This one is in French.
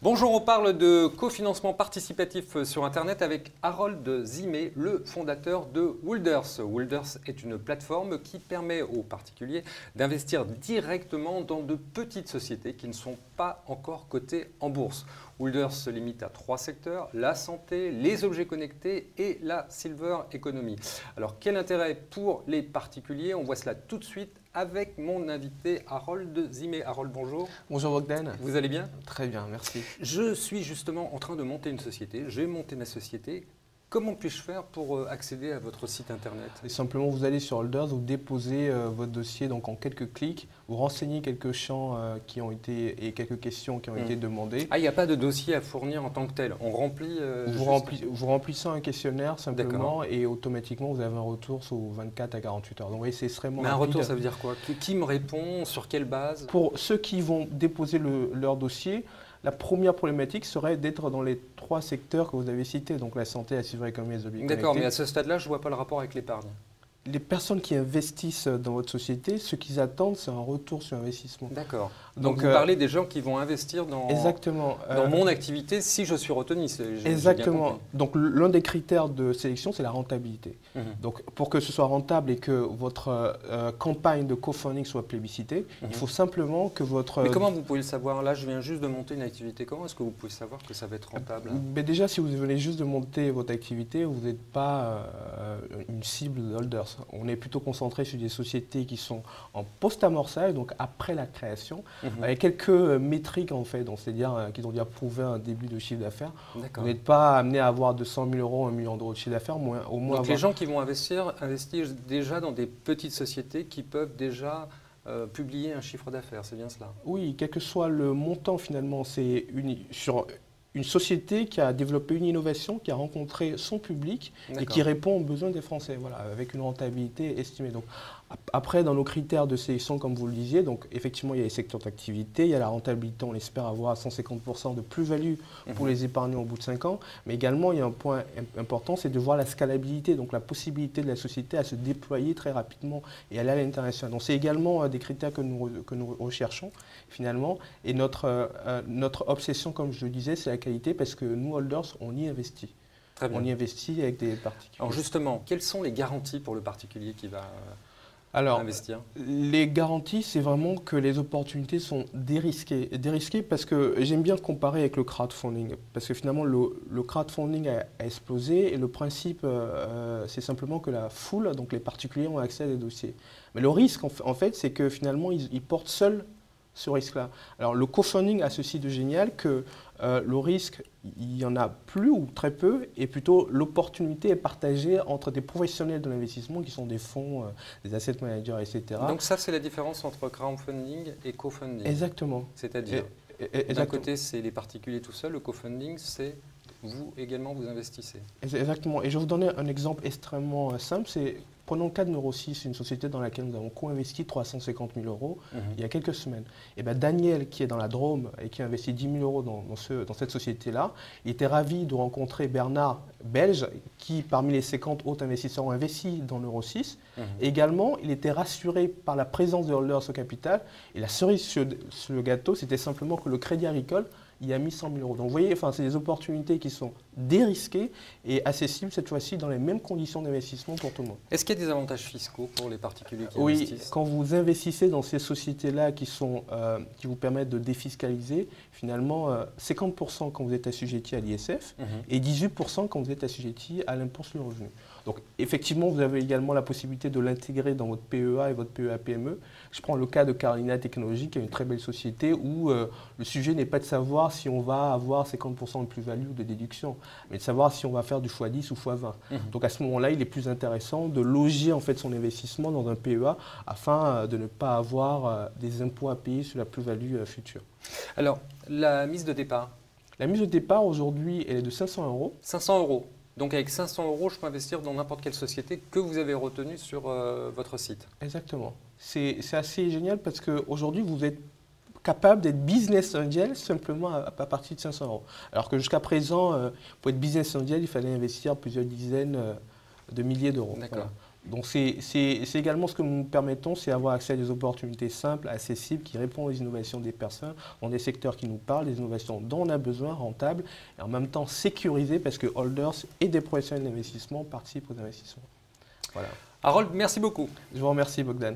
Bonjour, on parle de cofinancement participatif sur Internet avec Harold Zimé, le fondateur de Woolders. Woolders est une plateforme qui permet aux particuliers d'investir directement dans de petites sociétés qui ne sont pas encore cotées en bourse. Woolders se limite à 3 secteurs, la santé, les objets connectés et la silver economy. Alors quel intérêt pour les particuliers? On voit cela tout de suite avec mon invité Harold Zimé. Harold, bonjour. Bonjour Bogdan. Vous allez bien? Très bien, merci. Je suis justement en train de monter une société. J'ai monté ma société. Comment puis-je faire pour accéder à votre site internet? Et simplement, vous allez sur Holders, vous déposez votre dossier donc en quelques clics, vous renseignez quelques champs qui ont été et quelques questions qui ont été demandées. Ah, il n'y a pas de dossier à fournir en tant que tel. On remplit. Vous remplissez un questionnaire simplement et automatiquement vous avez un retour sous 24 à 48 heures. Donc, vous voyez, c'est extrêmement rapide. Mais un retour, ça veut dire quoi? Qui me répond? Sur quelle base? Pour ceux qui vont déposer leur dossier, la première problématique serait d'être dans les 3 secteurs que vous avez cités, donc la santé, la silver economy et les objets connectés. D'accord, mais à ce stade-là, je ne vois pas le rapport avec l'épargne. Les personnes qui investissent dans votre société, ce qu'ils attendent, c'est un retour sur investissement. D'accord. Donc vous parlez des gens qui vont investir dans mon activité si je suis retenu. Exactement. Donc l'un des critères de sélection, c'est la rentabilité. Donc pour que ce soit rentable et que votre campagne de co-funding soit plébiscitée, il faut simplement que votre... Mais comment vous pouvez le savoir? Là, je viens juste de monter une activité. Comment est-ce que vous pouvez savoir que ça va être rentable? Mais déjà, si vous venez juste de monter votre activité, vous n'êtes pas une cible de Holders. On est plutôt concentré sur des sociétés qui sont en post-amorçage, donc après la création, avec quelques métriques en fait, c'est-à-dire qui ont déjà prouvé un début de chiffre d'affaires. Vous n'êtes pas amené à avoir 200 000 euros, 1 million d'euros de chiffre d'affaires, au moins. Donc les gens qui vont investir investissent déjà dans des petites sociétés qui peuvent déjà publier un chiffre d'affaires, c'est bien cela? Oui, quel que soit le montant finalement, c'est sur une société qui a développé une innovation, qui a rencontré son public et qui répond aux besoins des Français, voilà, avec une rentabilité estimée. Donc, après, dans nos critères de sélection, comme vous le disiez, donc, effectivement, il y a les secteurs d'activité, il y a la rentabilité, on espère avoir 150% de plus-value pour les épargnants au bout de 5 ans, mais également, il y a un point important, c'est de voir la scalabilité, donc la possibilité de la société à se déployer très rapidement et aller à l'international. Donc, c'est également des critères que nous recherchons, finalement, et notre obsession, comme je le disais, c'est la qualité, parce que nous, Holders, on y investit. On y investit avec des particuliers. Alors justement, quelles sont les garanties pour le particulier qui va investir? Les garanties, c'est vraiment que les opportunités sont dérisquées. Dérisquées parce que j'aime bien comparer avec le crowdfunding. Parce que finalement, le crowdfunding a explosé et le principe, c'est simplement que la foule, donc les particuliers, ont accès à des dossiers. Mais le risque, en fait, c'est que finalement, ils portent seuls ce risque-là. Alors le co-funding a ceci de génial que le risque, il n'y en a plus ou très peu, et plutôt l'opportunité est partagée entre des professionnels de l'investissement qui sont des fonds, des asset managers, etc. Donc ça, c'est la différence entre crowdfunding et co-funding. Exactement. C'est-à-dire, d'un côté, c'est les particuliers tout seuls, le co-funding, c'est vous également, vous investissez. Exactement. Et je vais vous donner un exemple extrêmement simple. Prenons le cas de Neuro6, une société dans laquelle nous avons co-investi 350 000 euros il y a quelques semaines. Et bien Daniel, qui est dans la Drôme et qui a investi 10 000 euros dans cette société-là, il était ravi de rencontrer Bernard, belge, qui parmi les 50 autres investisseurs ont investi dans Neuro6. Également, il était rassuré par la présence de Holders au capital. Et la cerise sur le gâteau, c'était simplement que le Crédit Agricole y a mis 100 000 euros. Donc vous voyez, c'est des opportunités qui sont dérisquées et accessibles cette fois-ci dans les mêmes conditions d'investissement pour tout le monde. Est-ce qu'il y a des avantages fiscaux pour les particuliers qui investissent? Oui, quand vous investissez dans ces sociétés-là qui vous permettent de défiscaliser, finalement 50% quand vous êtes assujetti à l'ISF et 18% quand vous êtes assujetti à l'impôt sur le revenu. Donc effectivement, vous avez également la possibilité de l'intégrer dans votre PEA et votre PEA-PME. Je prends le cas de Carolina Technologies, qui est une très belle société où le sujet n'est pas de savoir si on va avoir 50% de plus-value ou de déduction, mais de savoir si on va faire du x10 ou x20. Donc à ce moment-là, il est plus intéressant de loger en fait son investissement dans un PEA afin de ne pas avoir des impôts à payer sur la plus-value future. Alors, la mise de départ? La mise de départ aujourd'hui, elle est de 500 euros. 500 euros. Donc avec 500 euros, je peux investir dans n'importe quelle société que vous avez retenue sur votre site. Exactement. C'est assez génial parce qu'aujourd'hui, vous êtes capable d'être business angel simplement à partir de 500 euros. Alors que jusqu'à présent, pour être business angel, il fallait investir plusieurs dizaines de milliers d'euros. D'accord. Voilà. Donc c'est également ce que nous nous permettons, c'est avoir accès à des opportunités simples, accessibles, qui répondent aux innovations des personnes, dans des secteurs qui nous parlent, des innovations dont on a besoin, rentables, et en même temps sécurisées, parce que holders et des professionnels d'investissement participent aux investissements. Voilà. Harold, merci beaucoup. Je vous remercie, Bogdan.